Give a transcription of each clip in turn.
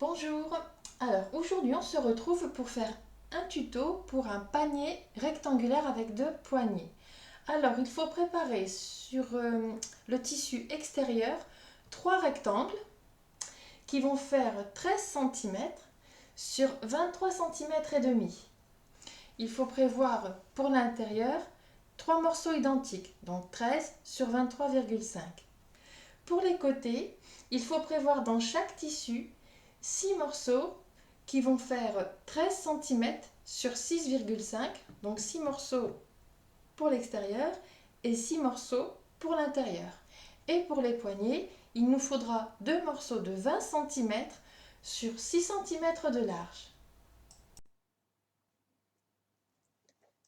Bonjour, alors aujourd'hui on se retrouve pour faire un tuto pour un panier rectangulaire avec deux poignées. Alors il faut préparer sur le tissu extérieur trois rectangles qui vont faire 13 cm sur 23 cm et demi. Il faut prévoir pour l'intérieur trois morceaux identiques, donc 13 sur 23,5. Pour les côtés, il faut prévoir dans chaque tissu 6 morceaux qui vont faire 13 cm sur 6,5, donc 6 morceaux pour l'extérieur et 6 morceaux pour l'intérieur. Et pour les poignets, il nous faudra 2 morceaux de 20 cm sur 6 cm de large.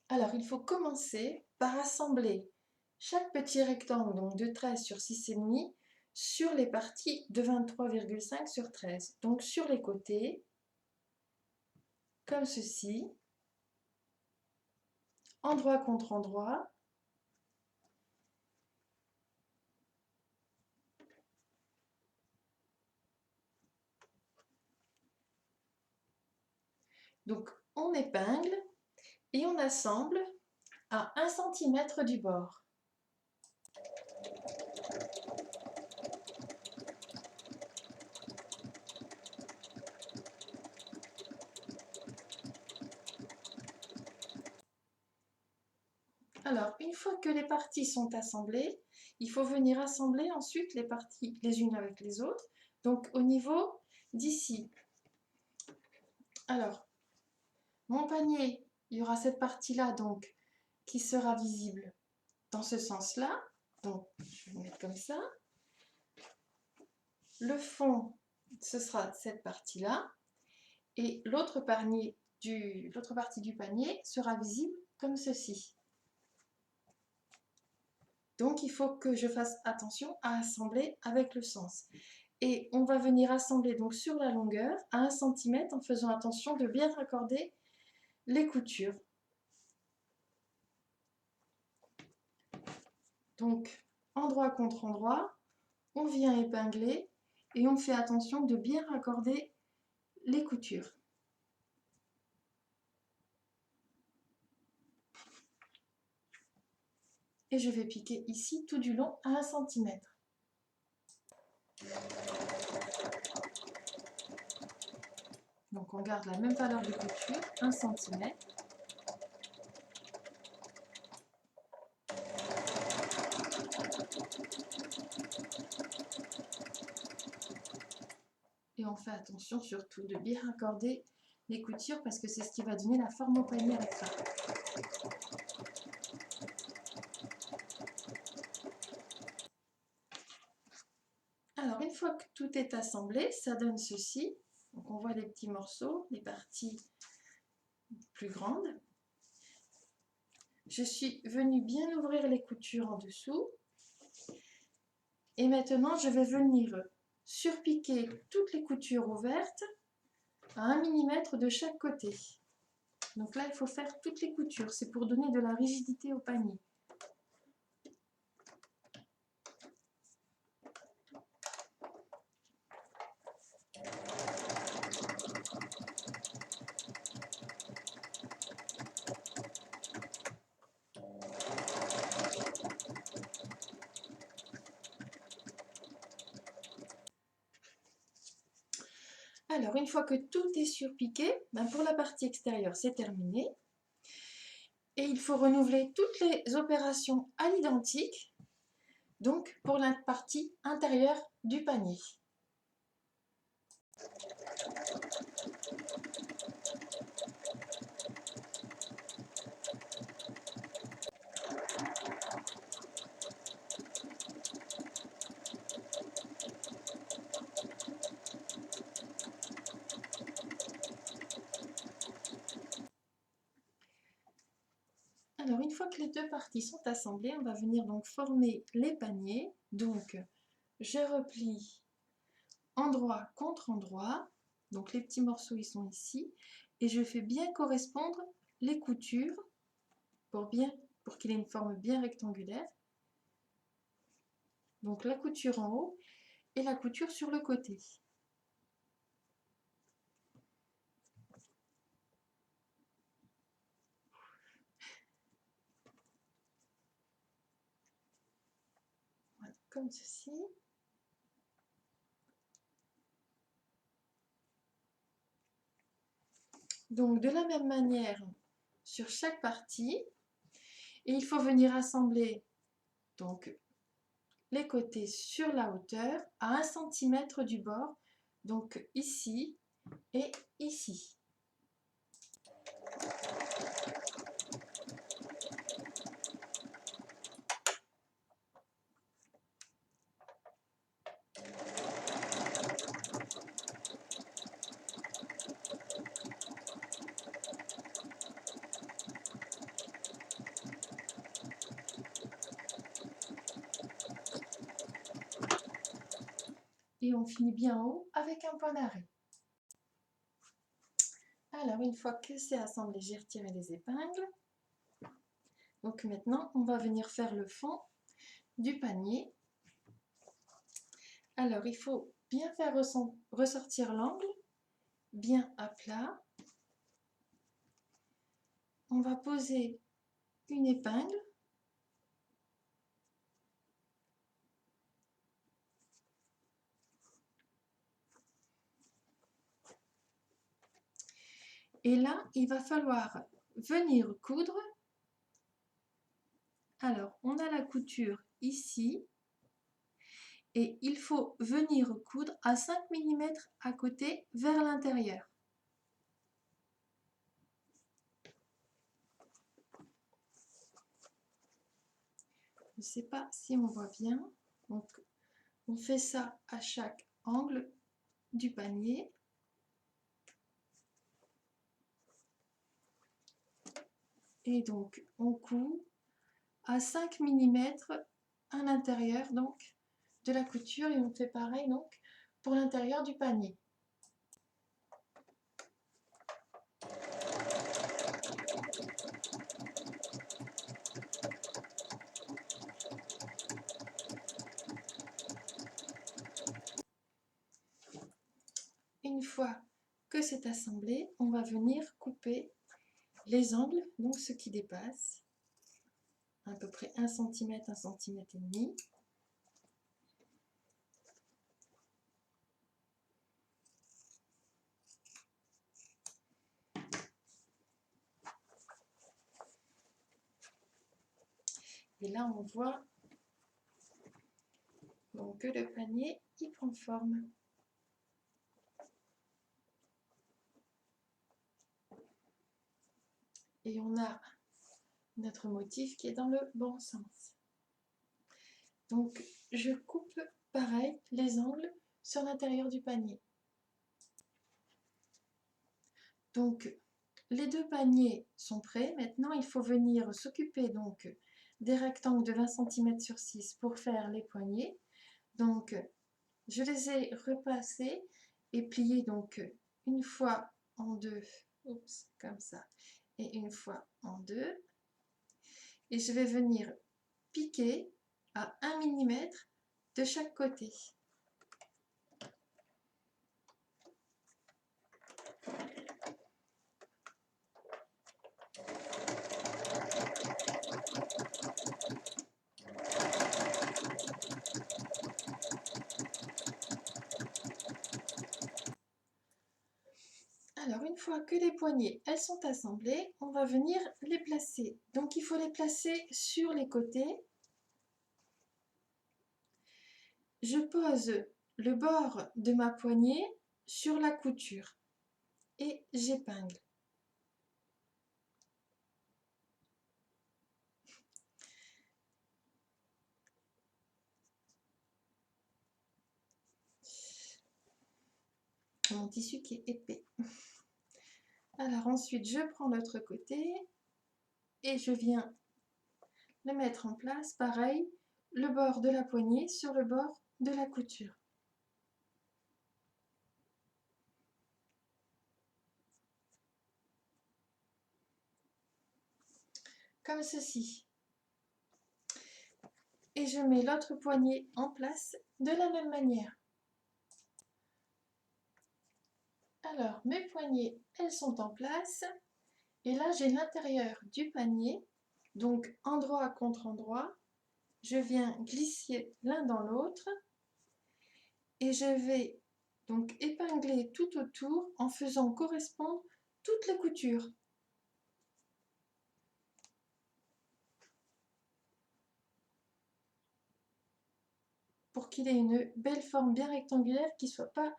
Alors il faut commencer par assembler chaque petit rectangle donc de 13 sur 6,5 sur les parties de 23,5 sur 13. Donc sur les côtés, comme ceci, endroit contre endroit. Donc on épingle et on assemble à 1 cm du bord. Alors, une fois que les parties sont assemblées, il faut venir assembler ensuite les parties les unes avec les autres, donc au niveau d'ici. Alors, mon panier, il y aura cette partie-là donc qui sera visible dans ce sens-là. Donc, je vais le mettre comme ça. Le fond, ce sera cette partie-là. Et l'autre partie du panier sera visible comme ceci. Donc, il faut que je fasse attention à assembler avec le sens. Et on va venir assembler donc sur la longueur à 1 cm en faisant attention de bien raccorder les coutures. Donc, endroit contre endroit, on vient épingler et on fait attention de bien raccorder les coutures. Et je vais piquer ici tout du long à 1 cm. Donc on garde la même valeur de couture, 1 cm. Et on fait attention surtout de bien raccorder les coutures parce que c'est ce qui va donner la forme au panier à la fin. Alors une fois que tout est assemblé, ça donne ceci. Donc on voit les petits morceaux, les parties plus grandes. Je suis venue bien ouvrir les coutures en dessous. Et maintenant, je vais venir surpiquer toutes les coutures ouvertes à 1 mm de chaque côté. Donc là, il faut faire toutes les coutures. C'est pour donner de la rigidité au panier. Alors, une fois que tout est surpiqué, pour la partie extérieure, c'est terminé. Et il faut renouveler toutes les opérations à l'identique, donc pour la partie intérieure du panier. Alors, une fois que les deux parties sont assemblées, on va venir donc former les paniers. Donc, je replie endroit contre endroit. Donc, les petits morceaux, ils sont ici. Et je fais bien correspondre les coutures pour qu'il ait une forme bien rectangulaire. Donc, la couture en haut et la couture sur le côté. comme ceci. Donc de la même manière sur chaque partie, et il faut venir assembler donc les côtés sur la hauteur à 1 cm du bord, donc ici et ici. Et on finit bien en haut avec un point d'arrêt. Alors une fois que c'est assemblé, j'ai retiré les épingles. Donc maintenant on va venir faire le fond du panier. Alors il faut bien faire ressortir l'angle, bien à plat. On va poser une épingle. Et là, il va falloir venir coudre. Alors, on a la couture ici. Et il faut venir coudre à 5 mm à côté vers l'intérieur. Je ne sais pas si on voit bien. Donc, on fait ça à chaque angle du panier. Et donc, on coud à 5 mm à l'intérieur donc de la couture et on fait pareil donc pour l'intérieur du panier. Une fois que c'est assemblé, on va venir couper les angles, donc ce qui dépasse, à peu près 1 cm, 1 cm et demi. Et là, on voit donc que le panier il prend forme. Et on a notre motif qui est dans le bon sens. Donc, je coupe pareil les angles sur l'intérieur du panier. Donc, les deux paniers sont prêts. Maintenant, il faut venir s'occuper donc des rectangles de 20 cm sur 6 pour faire les poignées. Donc, je les ai repassés et pliés donc une fois en deux, oups, comme ça, et une fois en deux. Et je vais venir piquer à 1 mm de chaque côté. Alors, une fois que les poignées elles sont assemblées, on va venir les placer. Donc, il faut les placer sur les côtés. Je pose le bord de ma poignée sur la couture et j'épingle. Mon tissu qui est épais. Alors ensuite, je prends l'autre côté et je viens le mettre en place. Pareil, le bord de la poignée sur le bord de la couture. Comme ceci. Et je mets l'autre poignée en place de la même manière. Alors, mes poignées, elles sont en place. Et là, j'ai l'intérieur du panier, donc endroit contre endroit. je viens glisser l'un dans l'autre et je vais donc épingler tout autour en faisant correspondre toutes les coutures. Pour qu'il ait une belle forme bien rectangulaire qui ne soit pas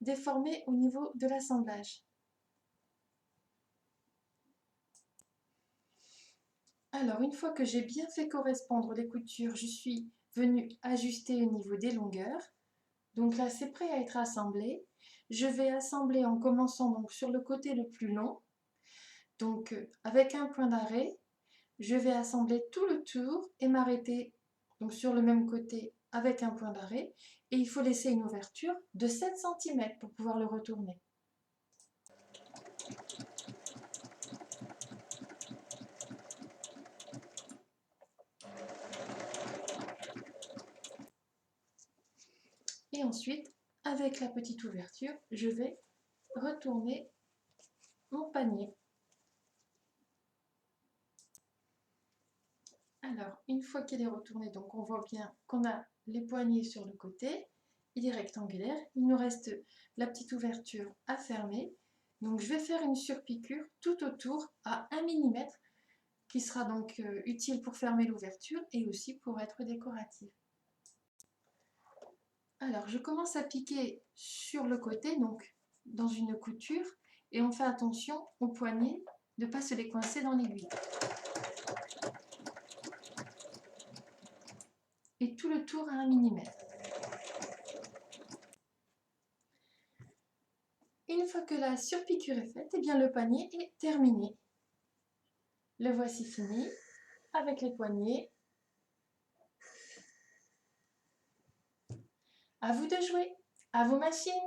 déformée au niveau de l'assemblage. Alors, une fois que j'ai bien fait correspondre les coutures, je suis venue ajuster au niveau des longueurs. Donc là, c'est prêt à être assemblé. Je vais assembler en commençant donc sur le côté le plus long. Donc, avec un point d'arrêt, je vais assembler tout le tour et m'arrêter donc sur le même côté avec un point d'arrêt. Et il faut laisser une ouverture de 7 cm pour pouvoir le retourner. Et ensuite, avec la petite ouverture, je vais retourner mon panier. Alors, une fois qu'il est retourné, donc on voit bien qu'on a les poignées sur le côté, il est rectangulaire, il nous reste la petite ouverture à fermer. Donc je vais faire une surpiqûre tout autour à 1 mm qui sera donc utile pour fermer l'ouverture et aussi pour être décorative. Alors je commence à piquer sur le côté, donc dans une couture, et on fait attention aux poignets de ne pas se les coincer dans l'aiguille. Et tout le tour à 1 mm. Une fois que la surpiqûre est faite, eh bien le panier est terminé. Le voici fini, avec les poignets. À vous de jouer, à vos machines!